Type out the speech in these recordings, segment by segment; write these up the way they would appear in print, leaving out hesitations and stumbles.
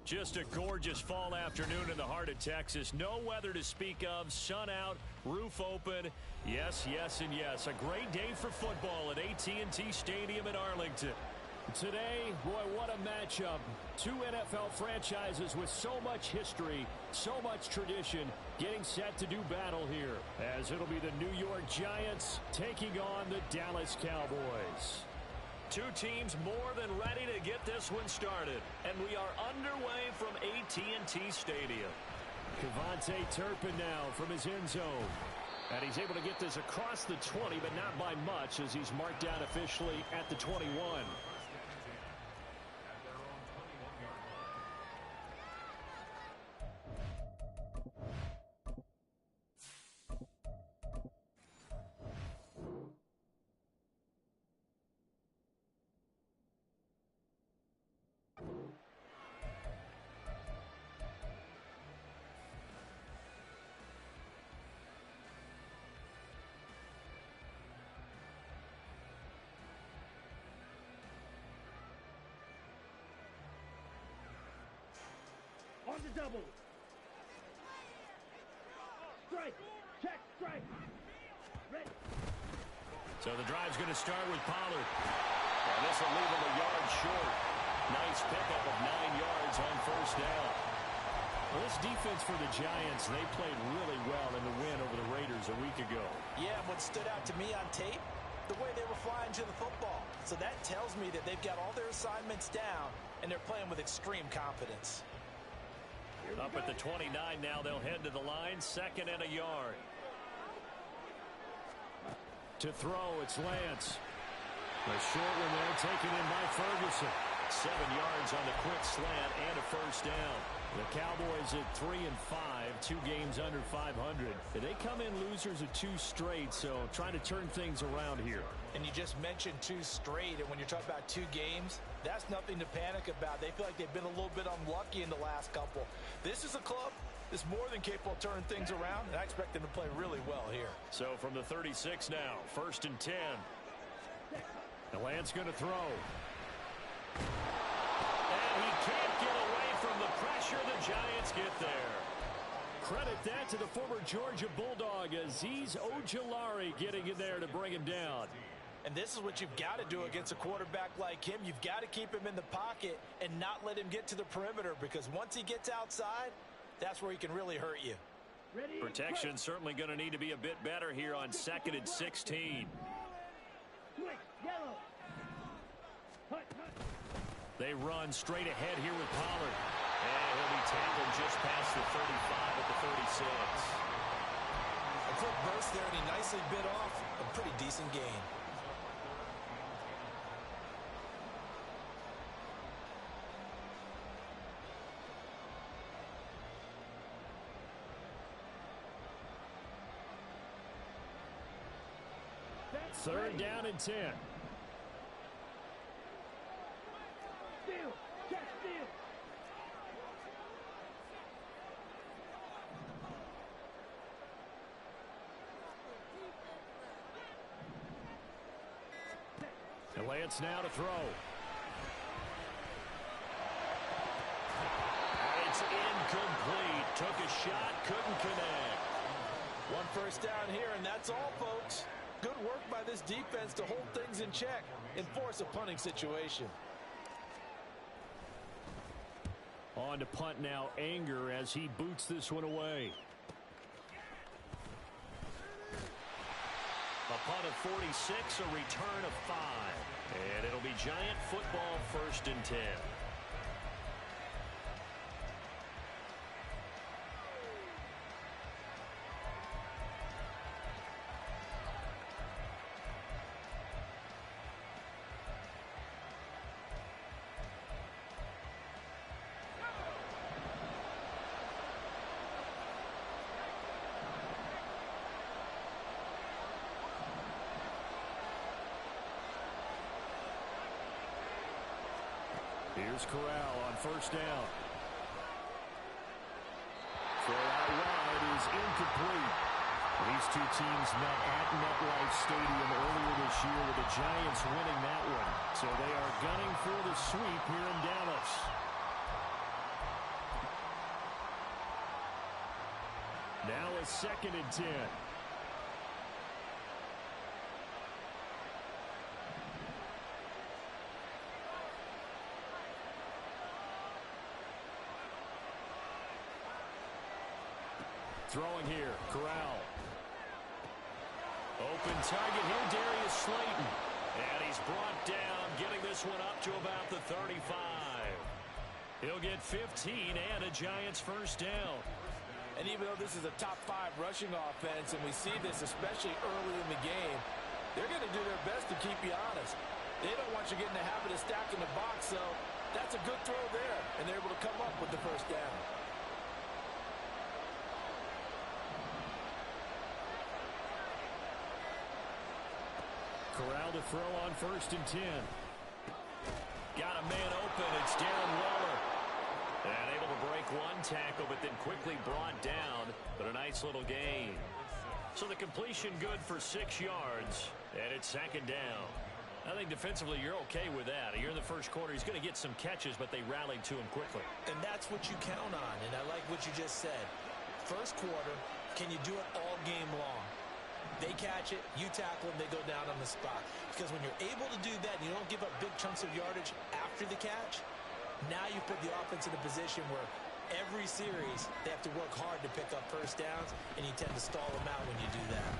Just a gorgeous fall afternoon in the heart of Texas. No weather to speak of. Sun out, roof open. Yes, yes, and yes. A great day for football at AT&T Stadium in Arlington. Today, boy, what a matchup. Two NFL franchises with so much history, so much tradition, getting set to do battle here, as it'll be the New York Giants taking on the Dallas Cowboys. Two teams more than ready to get this one started, and we are underway from AT&T Stadium. Kevontae Turpin now from his end zone. And he's able to get this across the 20, but not by much, as he's marked down officially at the 21. On the double. Strike. Check. Strike. Ready. So the drive's going to start with Pollard. And this will leave him a yard short. Nice pickup of 9 yards on first down. Well, this defense for the Giants, they played really well in the win over the Raiders a week ago. Yeah, and what stood out to me on tape, the way they were flying to the football. So that tells me that they've got all their assignments down, and they're playing with extreme confidence. Up at the 29 now, they'll head to the line, 2nd and a yard. To throw, it's Lance. A short one there, taken in by Ferguson. 7 yards on the quick slant and a first down. The Cowboys at 3-5, 2 games under 500. They come in losers of 2 straight, so trying to turn things around here. And you just mentioned 2 straight, and when you're talking about 2 games, that's nothing to panic about. They feel like they've been a little bit unlucky in the last couple. This is a club that's more than capable of turning things around, and I expect them to play really well here. So from the 36 now, 1st and 10. The Lance going to throw. And he can't get away from the pressure. The Giants get there. Credit that to the former Georgia Bulldog, Azeez Ojulari getting in there to bring him down. And this is what you've got to do against a quarterback like him. You've got to keep him in the pocket and not let him get to the perimeter, because once he gets outside, that's where he can really hurt you. Protection certainly going to need to be a bit better here on 2nd and 16. Yellow. They run straight ahead here with Pollard. And he'll be tackled just past the 35 at the 36. A quick burst there, and he nicely bit off a pretty decent gain. Third down and 10. Steal. Check. Steal. And Lance now to throw. It's incomplete. Took a shot, couldn't connect. 1 first down here, and that's all, folks. Good work by this defense to hold things in check and force a punting situation. On to punt now, Anger, as he boots this one away. A punt of 46, a return of 5. And it'll be Giant football, 1st and 10. Here's Corral on 1st down. Throw out wide is incomplete. These two teams met at MetLife Stadium earlier this year, with the Giants winning that one. So they are gunning for the sweep here in Dallas. a 2nd and 10. Throwing here, Corral. Open target here, Darius Slayton. And he's brought down, getting this one up to about the 35. He'll get 15 and a Giants first down. And even though this is a top 5 rushing offense, and we see this especially early in the game, they're going to do their best to keep you honest. They don't want you getting the habit of stacking the box, so that's a good throw there, and they're able to come up with the first down. Corral to throw on 1st and 10. Got a man open. It's Darren Waller. And able to break one tackle, but then quickly brought down. But a nice little gain. So the completion good for 6 yards. And it's 2nd down. I think defensively you're okay with that. Here in the first quarter, he's going to get some catches, but they rallied to him quickly. And that's what you count on. And I like what you just said. First quarter, can you do it all game long? They catch it, you tackle them, they go down on the spot. Because when you're able to do that and you don't give up big chunks of yardage after the catch, now you put the offense in a position where every series they have to work hard to pick up first downs, and you tend to stall them out when you do that.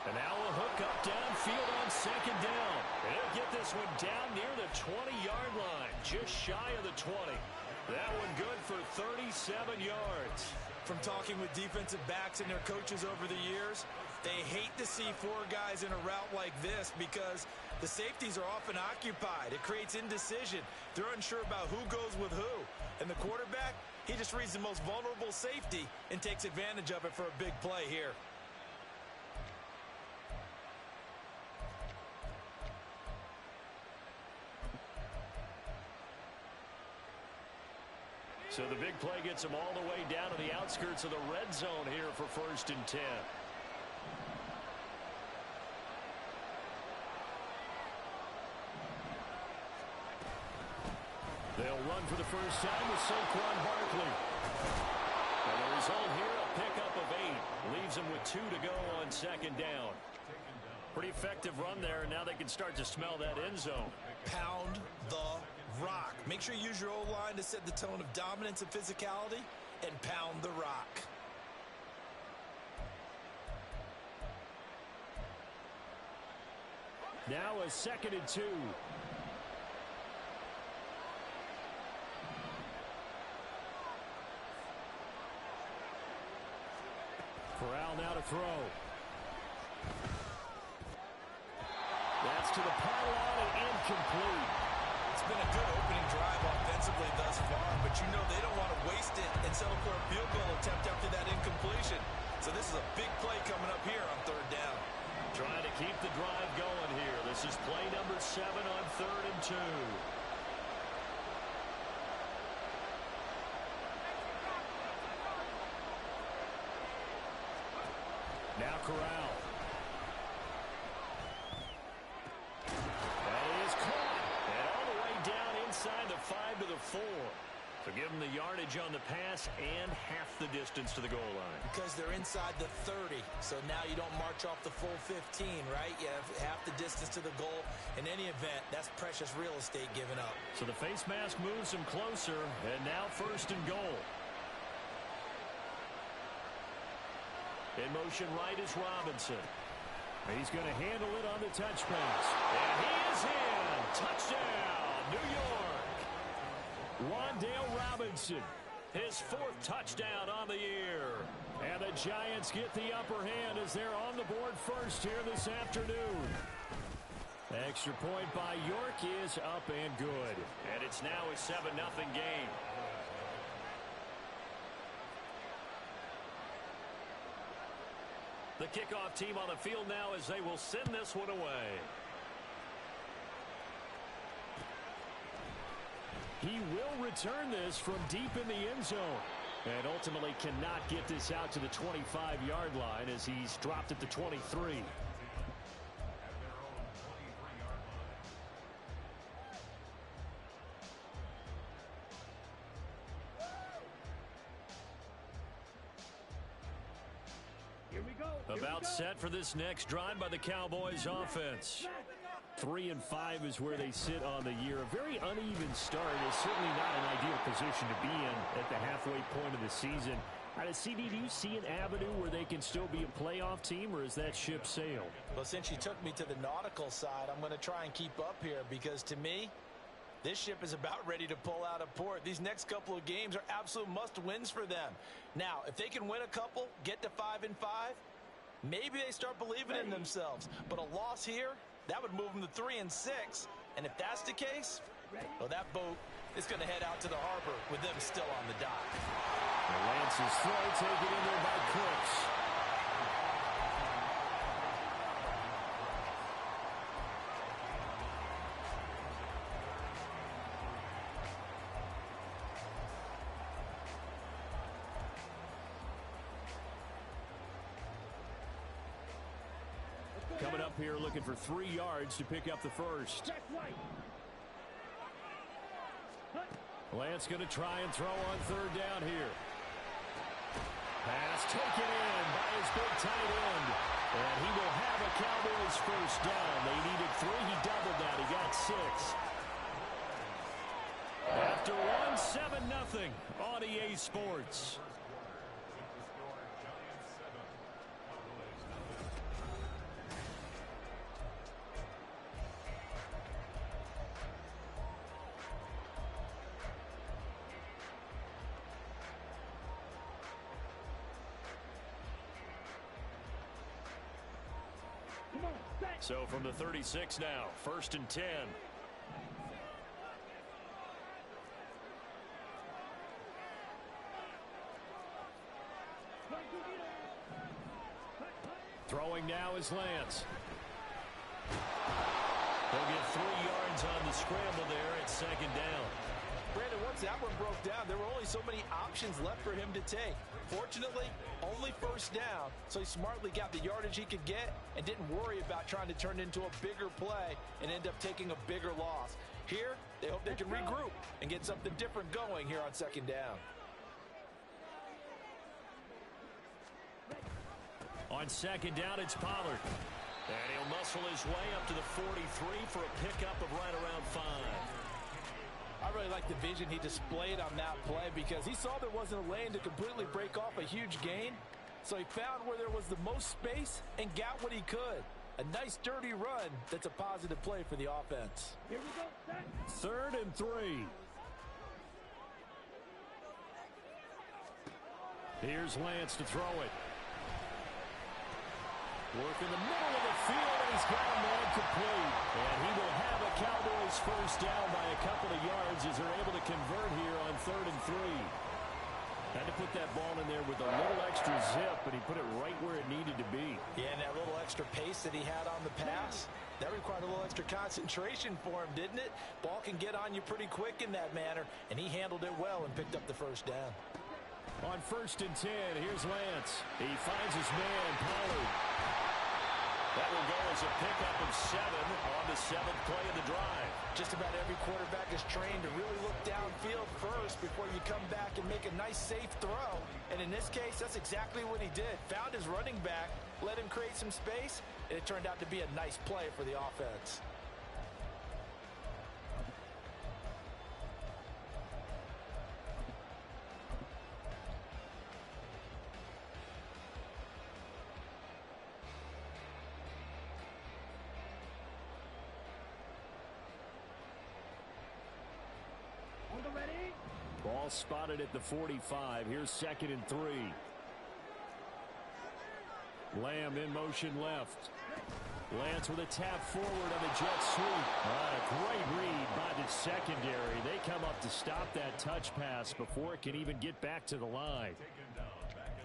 And now a hook up downfield on 2nd down. And he'll get this one down near the 20-yard line, just shy of the 20. That one good for 37 yards. From talking with defensive backs and their coaches over the years, they hate to see 4 guys in a route like this because the safeties are often occupied. It creates indecision. They're unsure about who goes with who. And the quarterback, he just reads the most vulnerable safety and takes advantage of it for a big play here. So the big play gets them all the way down to the outskirts of the red zone here for 1st and 10. They'll run for the first time with Saquon Barkley. And the result here, a pickup of 8. Leaves them with 2 to go on 2nd down. Pretty effective run there, and now they can start to smell that end zone. Pound the rock. Make sure you use your O-line to set the tone of dominance and physicality, and pound the rock. Now a 2nd and 2. Corral now to throw. That's to the pylon and incomplete. It's been a good opening drive offensively thus far, but you know they don't want to waste it and settle for a field goal attempt after that incompletion. So this is a big play coming up here on 3rd down. Trying to keep the drive going here. This is play number 7 on 3rd and 2. Now Corral. That is caught. And all the way down inside the 5 to the 4. So give them the yardage on the pass and half the distance to the goal line. Because they're inside the 30. So now you don't march off the full 15, right? You have half the distance to the goal. In any event, that's precious real estate given up. So the face mask moves them closer. And now 1st and goal. In motion right is Robinson. He's going to handle it on the touch pass. And he is in. Touchdown, New York. Wan'Dale Robinson, his 4th touchdown on the year. And the Giants get the upper hand as they're on the board first here this afternoon. Extra point by York is up and good. And it's now a 7-0 game. The kickoff team on the field now as they will send this one away. He will return this from deep in the end zone. And ultimately cannot get this out to the 25-yard line as he's dropped at the 23. set for this next drive by the Cowboys offense. 3-5 is where they sit on the year. A very uneven start. It's certainly not an ideal position to be in at the halfway point of the season. CD, do you see an avenue where they can still be a playoff team, or is that ship sailed? Well, since you took me to the nautical side, I'm going to try and keep up here because to me, this ship is about ready to pull out of port. These next couple of games are absolute must-wins for them. Now, if they can win a couple, get to 5-5, maybe they start believing in themselves. But a loss here, that would move them to 3-6. And if that's the case, well, that boat is going to head out to the harbor with them still on the dock. Lance's throw taken in there by Cooks. Coming up here looking for 3 yards to pick up the first. Lance going to try and throw on third down here. Pass taken in by his big tight end. And he will have a Cowboys first down. They needed 3. He doubled that. He got 6. After 1, 7-0 on EA Sports. So from the 36 now, 1st and 10. Throwing now is Lance. They'll get 3 yards on the scramble there at 2nd down. Brandon, once that one broke down, there were only so many options left for him to take. Fortunately, only 1st down, so he smartly got the yardage he could get and didn't worry about trying to turn it into a bigger play and end up taking a bigger loss. Here, they hope they can regroup and get something different going here on 2nd down. On 2nd down, it's Pollard. And he'll muscle his way up to the 43 for a pickup of right around 5. I really like the vision he displayed on that play because he saw there wasn't a lane to completely break off a huge gain. So he found where there was the most space and got what he could. A nice dirty run that's a positive play for the offense. Here we go, set. 3rd and 3. Here's Lance to throw it. Work in the middle of the field, and he's got a man complete. And he will have a Cowboys first down by a couple of yards as they're able to convert here on 3rd and 3. Had to put that ball in there with a little extra zip, but he put it right where it needed to be. Yeah, and that little extra pace that he had on the pass, that required a little extra concentration for him, didn't it? Ball can get on you pretty quick in that manner, and he handled it well and picked up the first down. On 1st and 10, here's Lance. He finds his man, Pollard. That will go as a pickup of 7 on the 7th play of the drive. Just about every quarterback is trained to really look downfield first before you come back and make a nice, safe throw. And in this case, that's exactly what he did. Found his running back, let him create some space, and it turned out to be a nice play for the offense. Ball spotted at the 45. Here's 2nd and 3. Lamb in motion left. Lance with a tap forward on the jet sweep. A great read by the secondary. They come up to stop that touch pass before it can even get back to the line.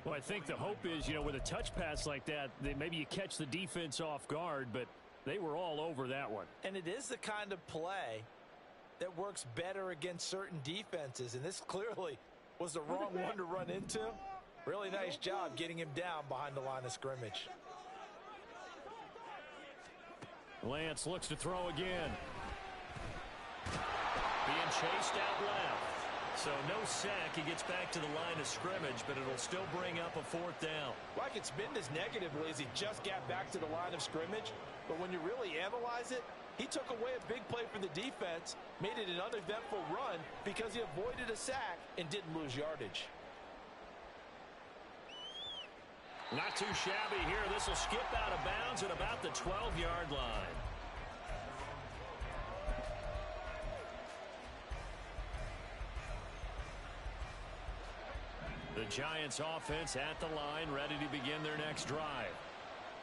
Well, I think the hope is, with a touch pass like that, maybe you catch the defense off guard, but they were all over that one. And it is the kind of play that works better against certain defenses, and this clearly was the wrong one to run into. Really nice job getting him down behind the line of scrimmage. Lance looks to throw again. Being chased out left. So no sack. He gets back to the line of scrimmage, but it'll still bring up a 4th down. Well, I could spin this negatively as he just got back to the line of scrimmage. But when you really analyze it, he took away a big play for the defense, made it an uneventful run because he avoided a sack and didn't lose yardage. Not too shabby here. This will skip out of bounds at about the 12-yard line. The Giants offense at the line, ready to begin their next drive.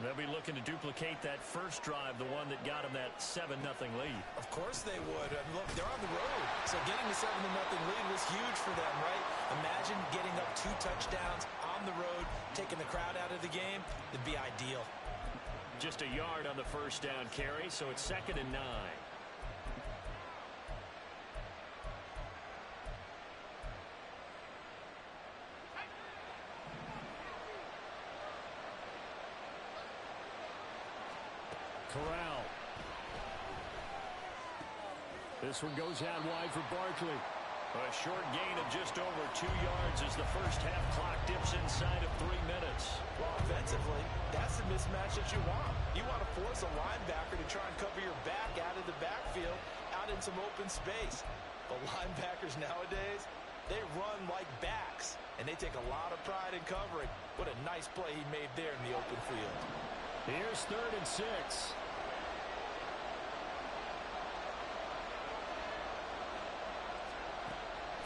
They'll be looking to duplicate that first drive, the one that got them that 7-0 lead. Of course they would. I mean, look, they're on the road. So getting the 7-0 lead was huge for them, right? Imagine getting up 2 touchdowns on the road, taking the crowd out of the game. It'd be ideal. Just a yard on the first down carry, so it's 2nd and 9. Corral. This one goes out wide for Barkley. A short gain of just over 2 yards as the first half clock dips inside of 3 minutes. Well, offensively, that's the mismatch that you want. You want to force a linebacker to try and cover your back out of the backfield, out in some open space. But linebackers nowadays, they run like backs, and they take a lot of pride in covering. What a nice play he made there in the open field. Here's 3rd and 6.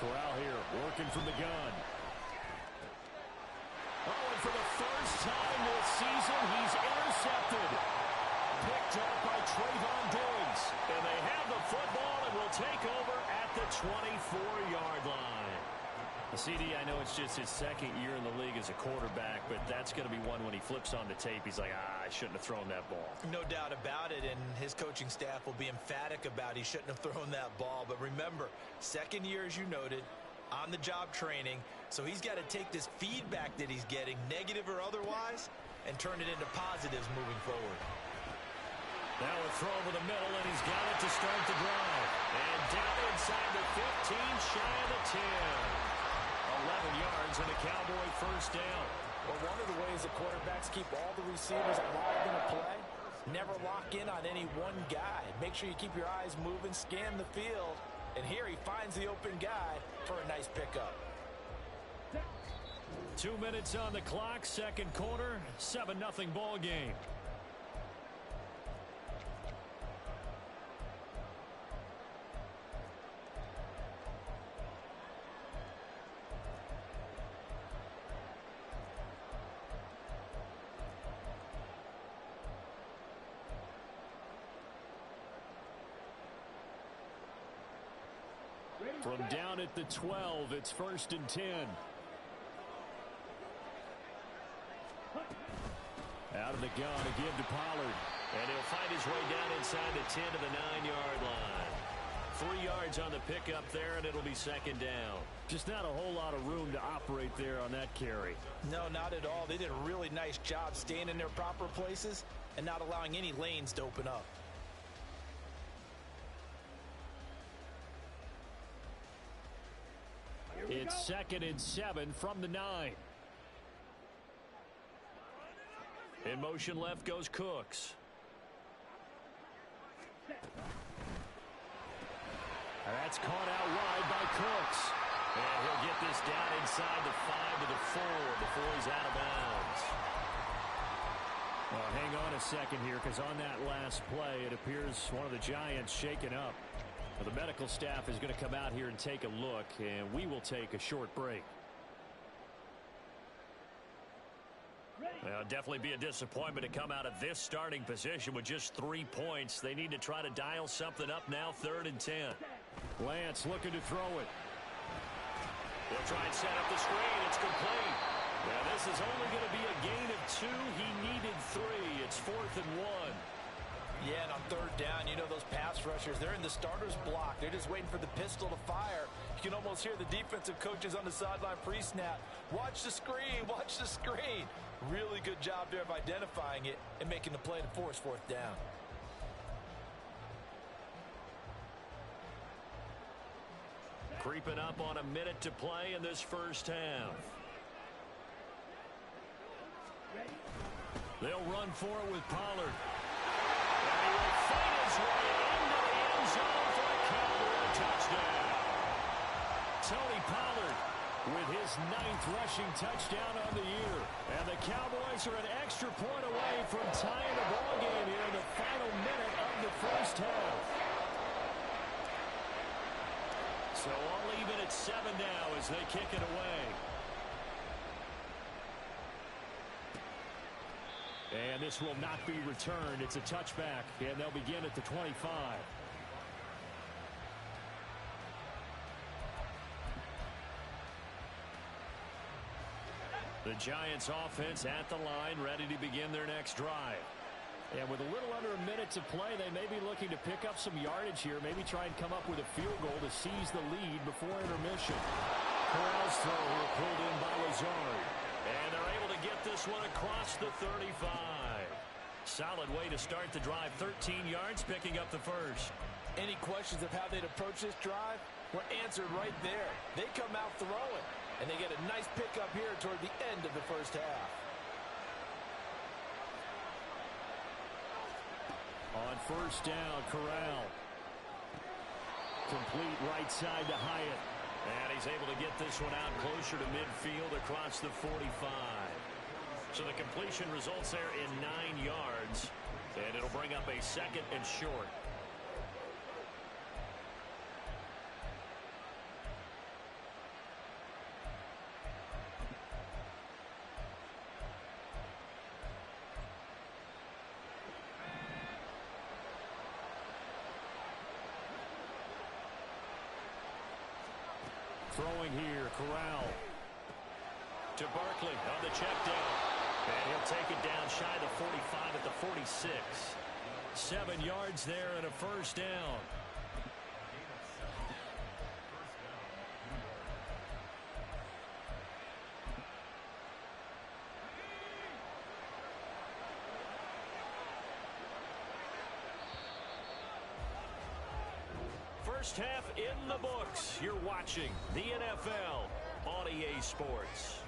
Corral here, working from the gun. Oh, and for the first time this season, he's intercepted. Picked up by Trayvon Diggs. And they have the football and will take over at the 24-yard line. CD, I know it's just his 2nd year in the league as a quarterback, but that's going to be one when he flips on the tape. He's like, I shouldn't have thrown that ball. No doubt about it, and his coaching staff will be emphatic about he shouldn't have thrown that ball. But remember, 2nd year, as you noted, on-the-job training, so he's got to take this feedback that he's getting, negative or otherwise, and turn it into positives moving forward. Now a throw over the middle, and he's got it to start the drive. And down inside the 15, shy of the 10. 11 yards and a Cowboy first down. Well, one of the ways the quarterbacks keep all the receivers alive in a play, never lock in on any one guy. Make sure you keep your eyes moving, scan the field, and here he finds the open guy for a nice pickup. 2 minutes on the clock, 2nd quarter, 7-0 ball game. From down at the 12, it's 1st and 10. Out of the gun again to Pollard. And he'll find his way down inside the 10 to the 9-yard line. 3 yards on the pickup there, and it'll be 2nd down. Just not a whole lot of room to operate there on that carry. No, not at all. They did a really nice job staying in their proper places and not allowing any lanes to open up. It's 2nd and 7 from the 9. In motion left goes Cooks. That's caught out wide by Cooks. And he'll get this down inside the 5 to the 4 before he's out of bounds. Well, hang on a second here, because on that last play, it appears one of the Giants shaken up. Well, the medical staff is going to come out here and take a look, and we will take a short break. Well, definitely be a disappointment to come out of this starting position with just 3 points. They need to try to dial something up now, 3rd and 10. Lance looking to throw it. They'll try and set up the screen. It's complete. Well, this is only going to be a gain of 2. He needed 3. It's 4th and 1. Yeah, and on 3rd down, you know those pass rushers, they're in the starter's block. They're just waiting for the pistol to fire. You can almost hear the defensive coaches on the sideline pre-snap. Watch the screen, watch the screen. Really good job there of identifying it and making the play to force 4th down. Creeping up on a minute to play in this first half. They'll run for it with Pollard. And he will fight his way into the end zone for a Cowboy touchdown. Tony Pollard with his 9th rushing touchdown on the year. And the Cowboys are an extra point away from tying the ball game here in the final minute of the first half. So all even at 7 now as they kick it away. And this will not be returned. It's a touchback, and they'll begin at the 25. The Giants offense at the line, ready to begin their next drive. And with a little under a minute to play, they may be looking to pick up some yardage here, maybe try and come up with a field goal to seize the lead before intermission. Corral's throw pulled in by Lazard. And they're able to get this one across the 35. Solid way to start the drive. 13 yards, picking up the first. Any questions of how they'd approach this drive were answered right there. They come out throwing, and they get a nice pickup here toward the end of the first half. On first down, Corral. Complete right side to Hyatt. And he's able to get this one out closer to midfield across the 45. So the completion results there in 9 yards. And it'll bring up a 2nd and short. Throwing here, Corral. To Barkley on the check down. And he'll take it down shy of the 45 at the 46. 7 yards there and a first down. First half in the books. You're watching the NFL on EA Sports.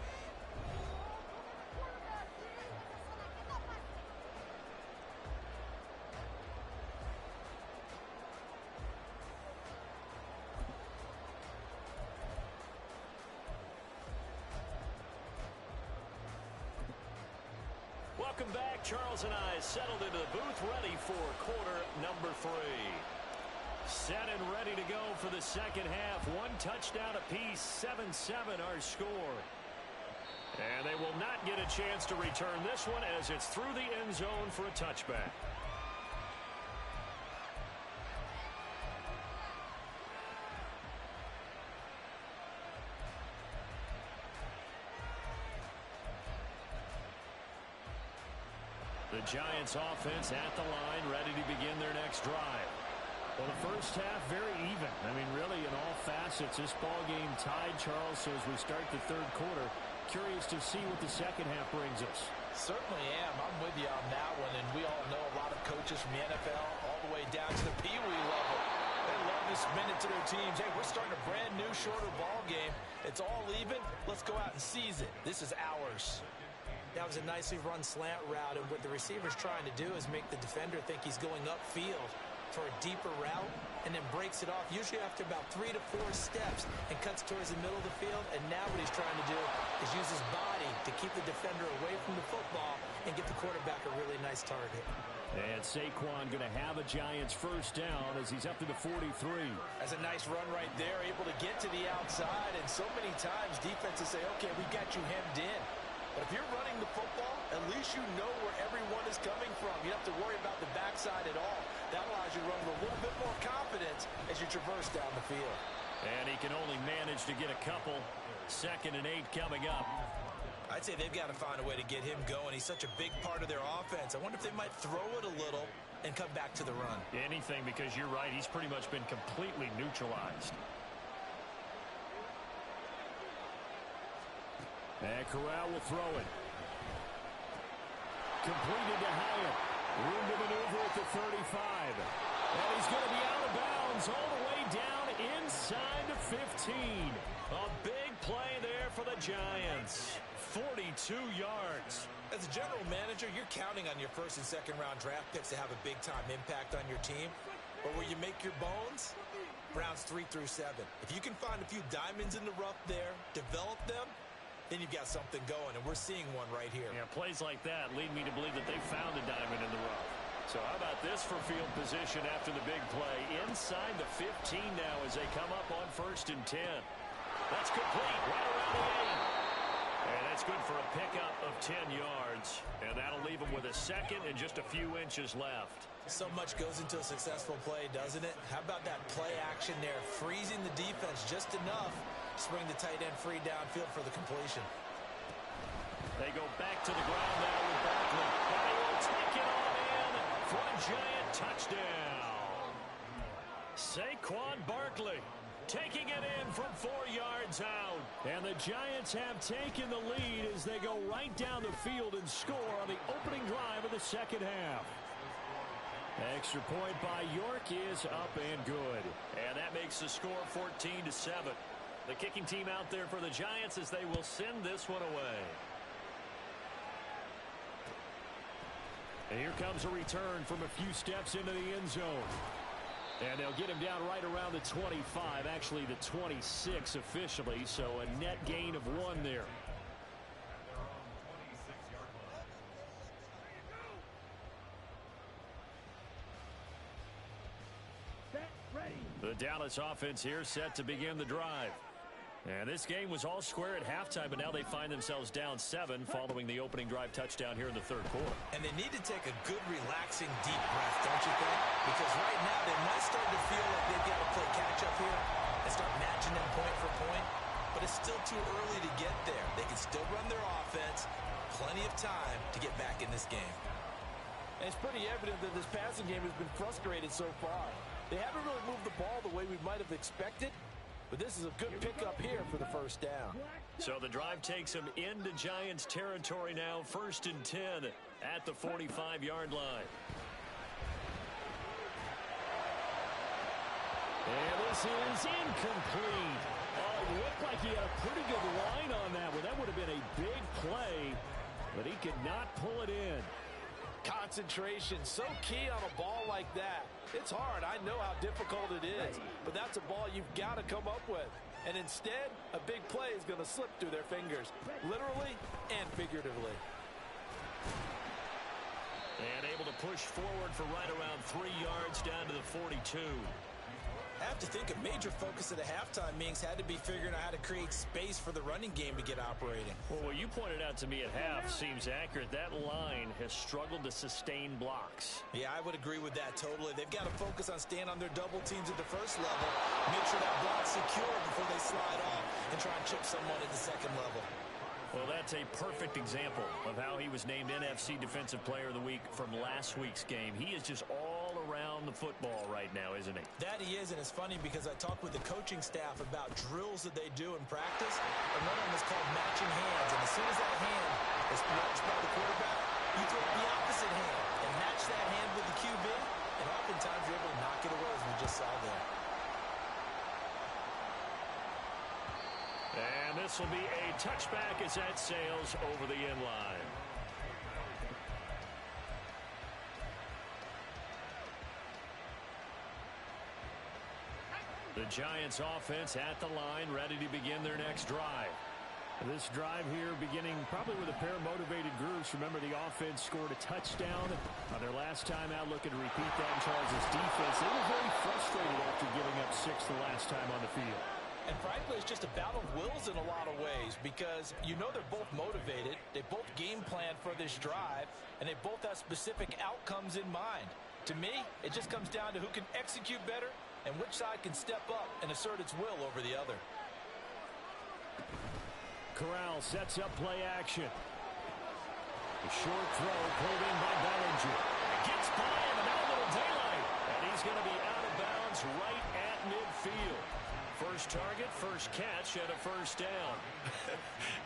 Welcome back. Charles and I settled into the booth, ready for quarter number 3. Set and ready to go for the second half. 1 touchdown apiece, 7-7 our score. And they will not get a chance to return this one as it's through the end zone for a touchback. The Giants offense at the line, ready to begin their next drive. Well, the first half very even. I mean, really, in all facets, this ball game tied, Charles. So as we start the third quarter, curious to see what the second half brings us. Certainly am. I'm with you on that one. And we all know a lot of coaches from the NFL all the way down to the Pee Wee level. They love this minute to their teams. Hey, we're starting a brand new, shorter ball game. It's all even. Let's go out and seize it. This is ours. That was a nicely run slant route. And what the receiver's trying to do is make the defender think he's going upfield for a deeper route, and then breaks it off, usually after about 3 to 4 steps, and cuts towards the middle of the field. And now what he's trying to do is use his body to keep the defender away from the football and get the quarterback a really nice target. And Saquon going to have a Giants first down as he's up to the 43. That's a nice run right there, able to get to the outside. And so many times defenses say, okay, we got you hemmed in. But if you're running the football, at least you know where everyone is coming from. You don't have to worry about the backside at all. That allows you to run with a little bit more confidence as you traverse down the field. And he can only manage to get a couple. 2nd and 8 coming up. I'd say they've got to find a way to get him going. He's such a big part of their offense. I wonder if they might throw it a little and come back to the run. Anything, because you're right. He's pretty much been completely neutralized. And Corral will throw it. Completed to Hyatt. Room to maneuver at the 35. And he's going to be out of bounds all the way down inside the 15. A big play there for the Giants. 42 yards. As a general manager, you're counting on your first and second round draft picks to have a big-time impact on your team. But where you make your bones, rounds 3 through 7. If you can find a few diamonds in the rough there, develop them, then you've got something going, and we're seeing one right here. Yeah, plays like that lead me to believe that they found a diamond in the rough. So how about this for field position after the big play? Inside the 15 now as they come up on 1st and 10. That's complete right around the 8. And that's good for a pickup of 10 yards. And that'll leave them with a second and just a few inches left. So much goes into a successful play, doesn't it? How about that play action there? Freezing the defense just enough to bring the tight end free downfield for the completion. They go back to the ground now with Barkley. And they will take it on in for a Giant touchdown. Saquon Barkley taking it in from 4 yards out. And the Giants have taken the lead as they go right down the field and score on the opening drive of the second half. Extra point by York is up and good. And that makes the score 14-7. The kicking team out there for the Giants as they will send this one away. And here comes a return from a few steps into the end zone. And they'll get him down right around the 25, actually the 26 officially, so a net gain of 1 there. Set, ready. The Dallas offense here set to begin the drive. And this game was all square at halftime, but now they find themselves down 7 following the opening drive touchdown here in the 3rd quarter. And they need to take a good, relaxing, deep breath, don't you think? Because right now they might start to feel like they've got to play catch-up here and start matching them point for point. But it's still too early to get there. They can still run their offense. Plenty of time to get back in this game. And it's pretty evident that this passing game has been frustrated so far. They haven't really moved the ball the way we might have expected. But this is a good pickup here for the first down. So the drive takes them into Giants territory now. 1st and 10 at the 45-yard line. And this is incomplete. Oh, it looked like he had a pretty good line on that one. That would have been a big play, but he could not pull it in. Concentration, so key on a ball like that. It's hard. I know how difficult it is, but that's a ball you've got to come up with. And instead, a big play is going to slip through their fingers, literally and figuratively. And able to push forward for right around 3 yards down to the 42. I have to think a major focus at the halftime meetings had to be figuring out how to create space for the running game to get operating. Well, what you pointed out to me at half seems accurate. That line has struggled to sustain blocks. Yeah, I would agree with that totally. They've got to focus on staying on their double teams at the first level, make sure that block's secure before they slide off and try and chip someone at the second level. Well, that's a perfect example of how he was named NFC Defensive Player of the Week from last week's game. He is just all around the football right now, isn't he? That he is, and it's funny because I talked with the coaching staff about drills that they do in practice, and one of them is called matching hands. And as soon as that hand is matched by the quarterback, you throw the opposite hand and match that hand with the QB, and oftentimes you're able to knock it away, as we just saw there. And this will be a touchback as that sails over the end line. The Giants offense at the line, ready to begin their next drive. This drive here beginning probably with a pair of motivated groups. Remember, the offense scored a touchdown on their last time out, looking to repeat that in Charles' defense. They were very frustrated after giving up 6 the last time on the field. And frankly, it's just a battle of wills in a lot of ways because you know they're both motivated. They both game plan for this drive, and they both have specific outcomes in mind. To me, it just comes down to who can execute better and which side can step up and assert its will over the other. Corral sets up play action. A short throw pulled in by Bellinger. Gets by him, and now a little daylight. And he's going to be out of bounds right at midfield. First target, first catch, and a first down.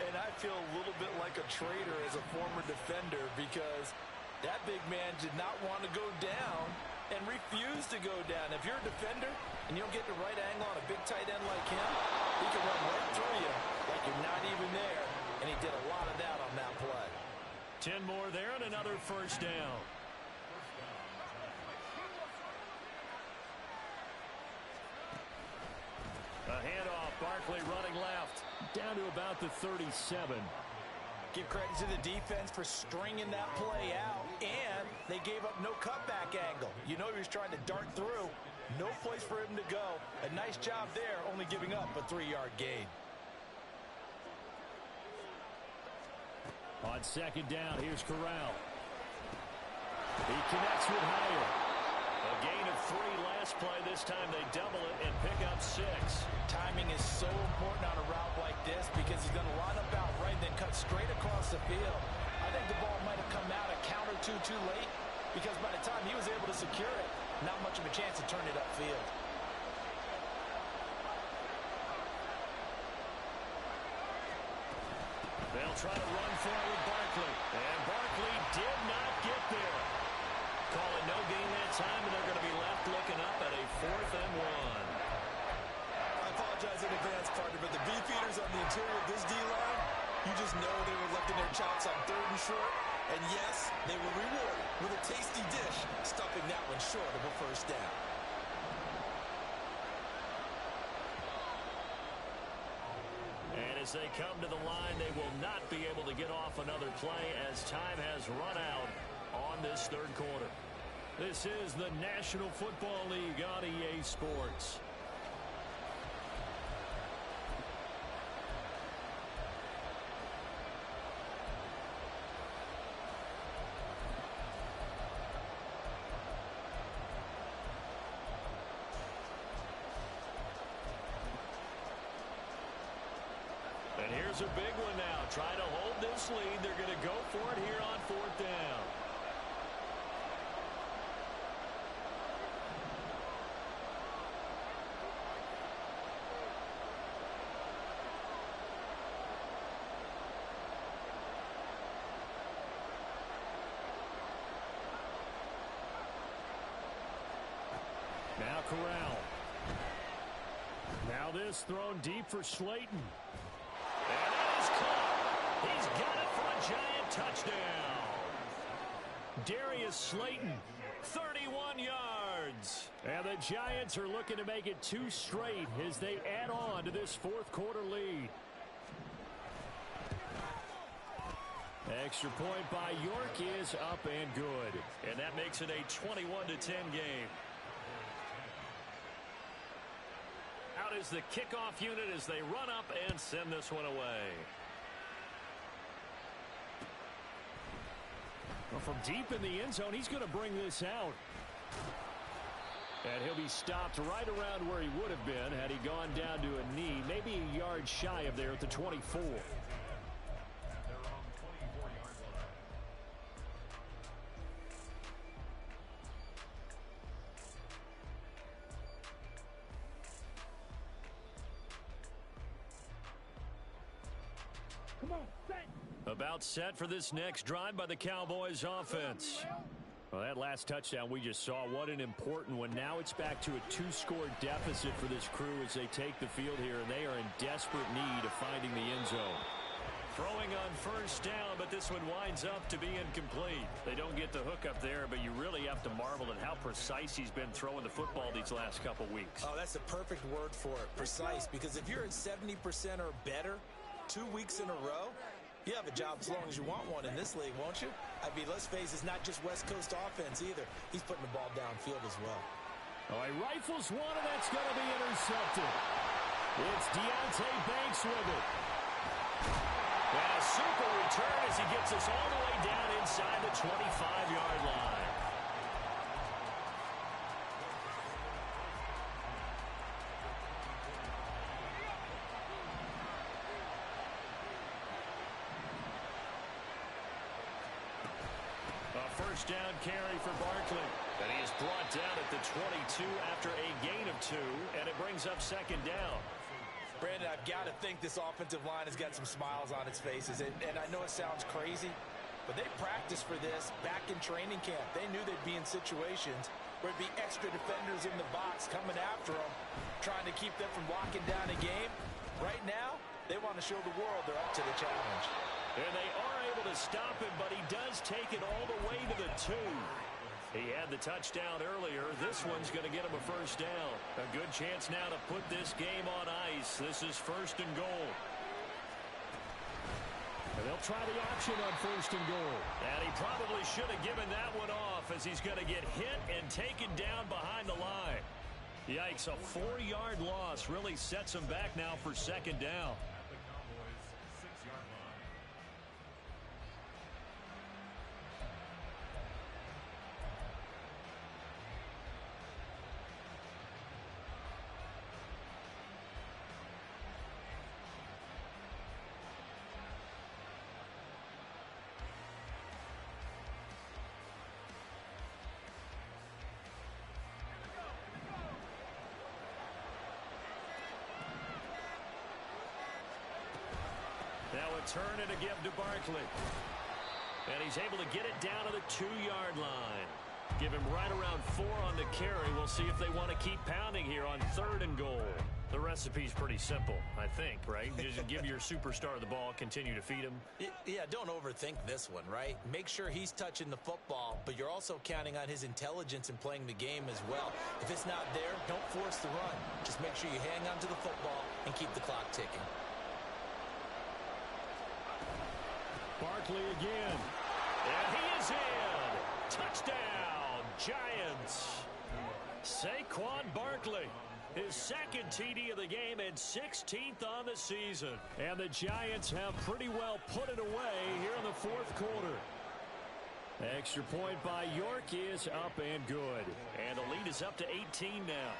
And I feel a little bit like a traitor as a former defender because that big man did not want to go down and refuse to go down. If you're a defender and you don't get the right angle on a big tight end like him, he can run right through you like you're not even there. And he did a lot of that on that play. 10 more there and another first down. A handoff, Barkley running left, down to about the 37. Give credit to the defense for stringing that play out, and they gave up no cutback angle. You know he was trying to dart through. No place for him to go. A nice job there, only giving up a 3-yard gain. On second down, here's Corral. He connects with Hire. A gain of 3 last play. This time they double it and pick up 6. Timing is so important on a route like this because he's going to line up out right and then cut straight across the field. I think the ball might have come out a count or two too late because by the time he was able to secure it, not much of a chance to turn it upfield. They'll try to run for it with Barkley. And Barkley did not get there. Calling no gain that time, and they're going to be left looking up at a 4th and 1. I apologize in advance, partner, but the beefeaters on the interior of this D-line, you just know they were licking their chops on 3rd and short. And yes, they were rewarded with a tasty dish, stuffing that one short of a first down. And as they come to the line, they will not be able to get off another play as time has run out on this 3rd quarter. This is the National Football League on EA Sports. And here's a big one now. Trying to hold this lead. They're going to go for it here on 4th down. Now Corral. Now this thrown deep for Slayton. And it is caught. He's got it for a giant touchdown. Darius Slayton, 31 yards. And the Giants are looking to make it 2 straight as they add on to this 4th quarter lead. Extra point by York is up and good. And that makes it a 21-10 game. Out is the kickoff unit as they run up and send this one away. Well, from deep in the end zone, he's going to bring this out. And he'll be stopped right around where he would have been had he gone down to a knee, maybe a yard shy of there at the 24. About set for this next drive by the Cowboys offense. Well, that last touchdown we just saw, what an important one. Now it's back to a 2-score deficit for this crew as they take the field here, and they are in desperate need of finding the end zone. Throwing on first down, but this one winds up to be incomplete. They don't get the hook up there, but you really have to marvel at how precise he's been throwing the football these last couple weeks. Oh, that's the perfect word for it, precise, because if you're at 70% or better 2 weeks in a row, you have a job as long as you want one in this league, won't you? I mean, let's face it, it's not just West Coast offense either. He's putting the ball downfield as well. Oh, he rifles one, and that's going to be intercepted. It's Deontay Banks with it. And a super return as he gets us all the way down inside the 25-yard line. First down carry for Barkley. And he is brought down at the 22 after a gain of 2, and it brings up second down. Brandon, I've got to think this offensive line has got some smiles on its faces. And I know it sounds crazy, But they practiced for this back in training camp. They knew they'd be in situations where it'd be extra defenders in the box coming after them, trying to keep them from locking down a game. Right now, they want to show the world they're up to the challenge. And they are able to stop him, but he does take it all the way to the 2. He had the touchdown earlier. This one's going to get him a first down. A good chance now to put this game on ice. This is 1st and goal. And they'll try the option on 1st and goal. And he probably should have given that one off as he's going to get hit and taken down behind the line. Yikes, a 4-yard loss really sets him back now for 2nd down. Now a turn and a give to Barkley. And he's able to get it down to the 2-yard line. Give him right around 4 on the carry. We'll see if they want to keep pounding here on 3rd and goal. The recipe's pretty simple, I think, right? Just give your superstar the ball, continue to feed him. Yeah, don't overthink this one, right? Make sure he's touching the football, but you're also counting on his intelligence in playing the game as well. If it's not there, don't force the run. Just make sure you hang on to the football and keep the clock ticking. Barkley again. And he is in. Touchdown, Giants. Saquon Barkley, his 2nd TD of the game and 16th on the season. And the Giants have pretty well put it away here in the 4th quarter. Extra point by York is up and good. And the lead is up to 18 now.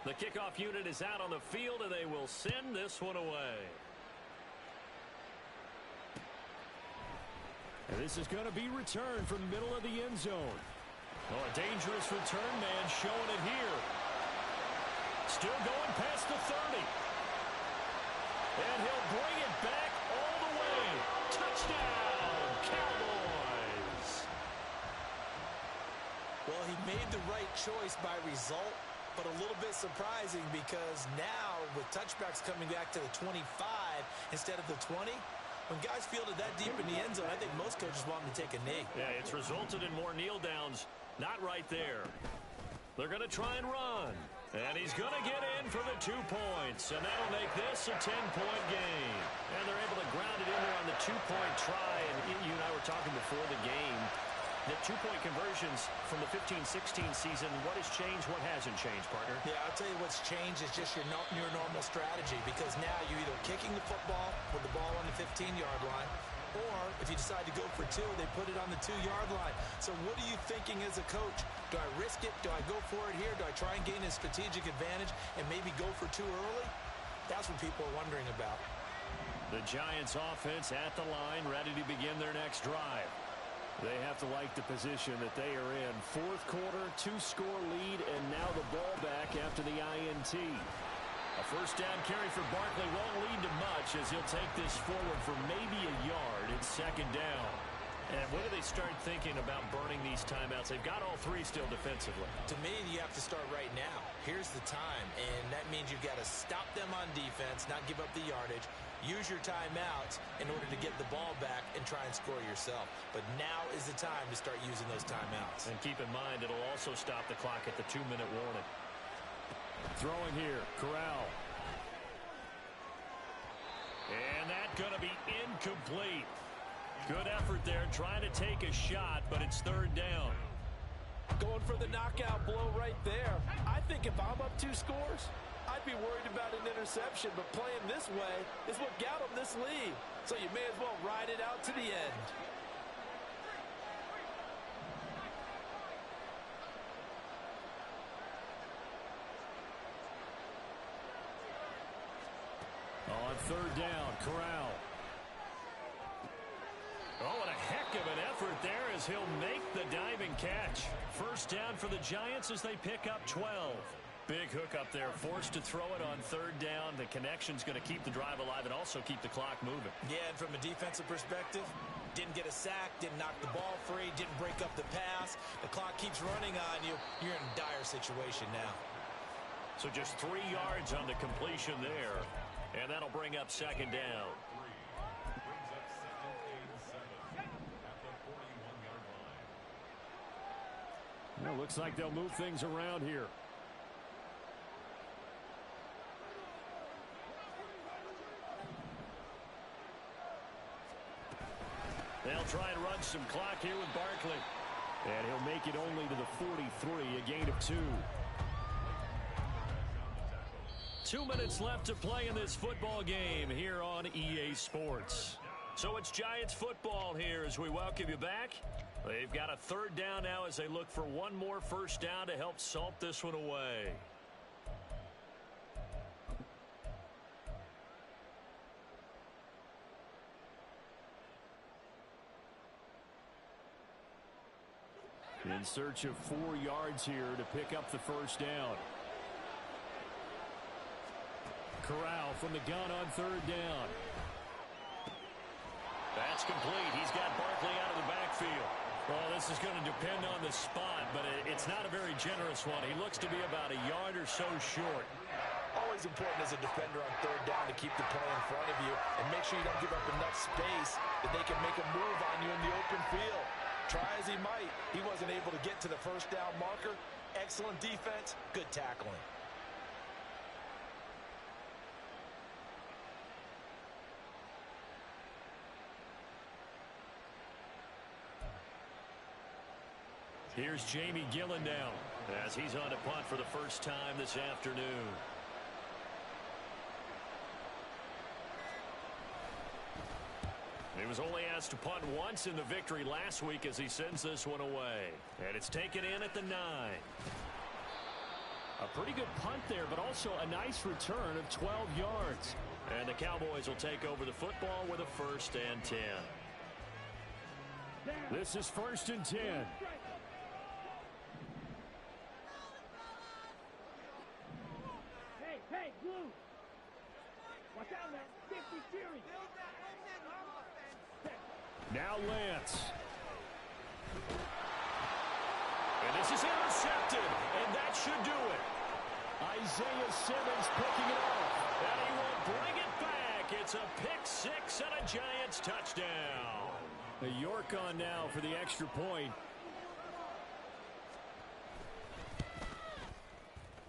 The kickoff unit is out on the field, and they will send this one away. And this is going to be returned from the middle of the end zone. Oh, a dangerous return man showing it here. Still going past the 30. And he'll bring it back all the way. Touchdown, Cowboys. Well, he made the right choice by result, but a little bit surprising because now with touchbacks coming back to the 25 instead of the 20, when guys fielded that deep in the end zone, I think most coaches want them to take a knee. Yeah, it's resulted in more kneel downs. Not right there. They're going to try and run. And he's going to get in for the 2 points. And that'll make this a 10-point game. And they're able to ground it in there on the 2-point try. And you and I were talking before the game. The 2-point conversions from the 15-16 season, what has changed, what hasn't changed, partner? Yeah, I'll tell you what's changed is just your normal strategy, because now you're either kicking the football with the ball on the 15-yard line, or if you decide to go for 2, they put it on the 2-yard line. So what are you thinking as a coach? Do I risk it? Do I go for it here? Do I try and gain a strategic advantage and maybe go for 2 early? That's what people are wondering about. The Giants offense at the line, ready to begin their next drive. They have to like the position that they are in. 4th quarter, 2-score lead, and now the ball back after the INT. A first down carry for Barkley won't lead to much as he'll take this forward for maybe a yard. It's 2nd down. And when do they start thinking about burning these timeouts? They've got all 3 still defensively. To me, you have to start right now. Here's the time, and that means you've got to stop them on defense, not give up the yardage. Use your timeouts in order to get the ball back and try and score yourself. But now is the time to start using those timeouts. And keep in mind, it'll also stop the clock at the 2-minute warning. Throwing here, Corral. And that's going to be incomplete. Good effort there, trying to take a shot, but it's 3rd down. Going for the knockout blow right there. I think if I'm up 2 scores, I'd be worried about an interception, but playing this way is what got them this lead. So you may as well ride it out to the end. On 3rd down, Corral. Oh, and a heck of an effort there as he'll make the diving catch. First down for the Giants as they pick up 12. Big hook up there, forced to throw it on 3rd down. The connection's going to keep the drive alive and also keep the clock moving. Yeah, and from a defensive perspective, Didn't get a sack, didn't knock the ball free, didn't break up the pass. The clock keeps running on you. You're in a dire situation now. So just 3 yards on the completion there. And that'll bring up second down. Well, looks like they'll move things around here. They'll try and run some clock here with Barkley. And he'll make it only to the 43, a gain of 2. 2 minutes left to play in this football game here on EA Sports. So it's Giants football here as we welcome you back. They've got a third down now as they look for one more first down to help salt this one away. In search of 4 yards here to pick up the first down. Corral from the gun on third down. That's complete. He's got Barkley out of the backfield. Well, this is going to depend on the spot, but it's not a very generous one. He looks to be about a yard or so short. Always important as a defender on third down to keep the play in front of you and make sure you don't give up enough space that they can make a move on you in the open field. Try as he might, he wasn't able to get to the first down marker. Excellent defense, good tackling. Here's Jamie Gillen now as he's on to punt for the first time this afternoon. He was only asked to punt once in the victory last week as he sends this one away. And it's taken in at the 9. A pretty good punt there, but also a nice return of 12 yards. And the Cowboys will take over the football with a 1st and 10. This is 1st and 10. Hey, Blue! Watch out, man! 50 series! Now Lance. And this is intercepted, and that should do it. Isaiah Simmons picking it off. And he will bring it back. It's a pick 6 and a Giants touchdown. A York on now for the extra point.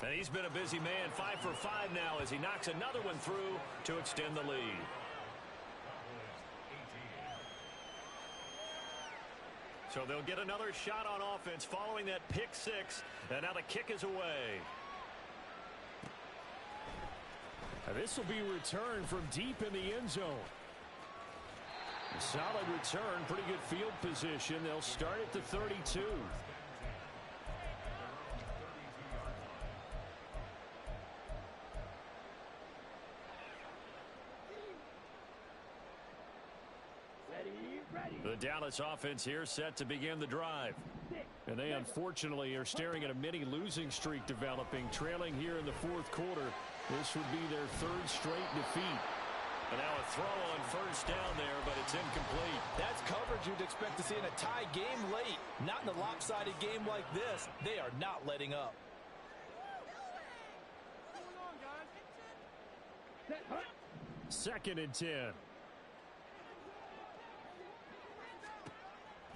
And he's been a busy man, 5 for 5 now as he knocks another one through to extend the lead. So they'll get another shot on offense following that pick 6. And now the kick is away. This will be returned from deep in the end zone. A solid return, pretty good field position. They'll start at the 32. The Dallas offense here set to begin the drive. And they unfortunately are staring at a mini losing streak developing, trailing here in the 4th quarter. This would be their 3rd straight defeat. And now a throw on first down there, but it's incomplete. That's coverage you'd expect to see in a tie game late. Not in a lopsided game like this. They are not letting up. Second and 10.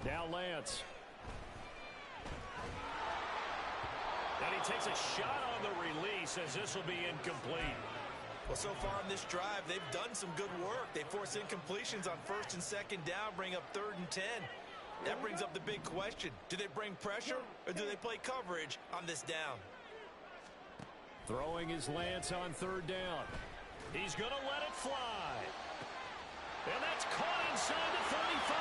Now Lance. And he takes a shot on the release as this will be incomplete. Well, so far in this drive, they've done some good work. They force incompletions on 1st and 2nd down, bring up 3rd and 10. That brings up the big question. Do they bring pressure or do they play coverage on this down? Throwing his Lance on 3rd down. He's going to let it fly. And that's caught inside the 35.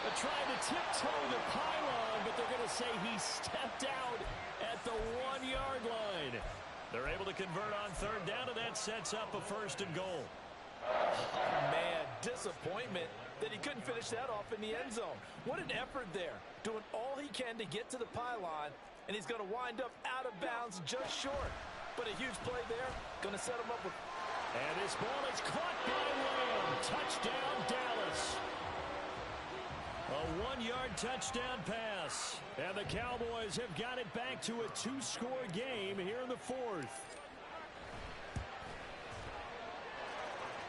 They're trying to tiptoe the pylon, but they're going to say he stepped out at the 1-yard line. They're able to convert on 3rd down, and that sets up a 1st and goal. Oh, man, disappointment that he couldn't finish that off in the end zone. What an effort there, doing all he can to get to the pylon, and he's going to wind up out of bounds just short. But a huge play there, going to set him up with And this ball is caught by Lamb. Touchdown, Dallas. A 1-yard touchdown pass. And the Cowboys have got it back to a 2-score game here in the 4th.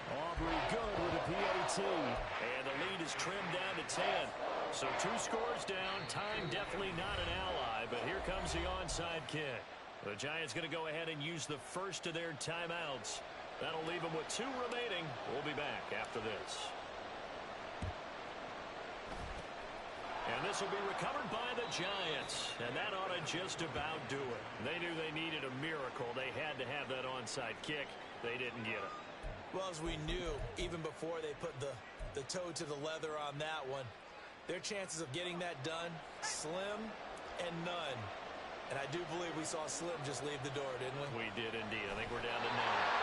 Aubrey good with a PAT. And the lead is trimmed down to 10. So 2 scores down. Time definitely not an ally, but here comes the onside kick. The Giants going to go ahead and use the first of their timeouts. That'll leave them with 2 remaining. We'll be back after this. And this will be recovered by the Giants. And that ought to just about do it. They knew they needed a miracle. They had to have that onside kick. They didn't get it. Well, as we knew, even before they put the toe to the leather on that one, their chances of getting that done, slim and none. And I do believe we saw Slim just leave the door, didn't we? We did indeed. I think we're down to 9.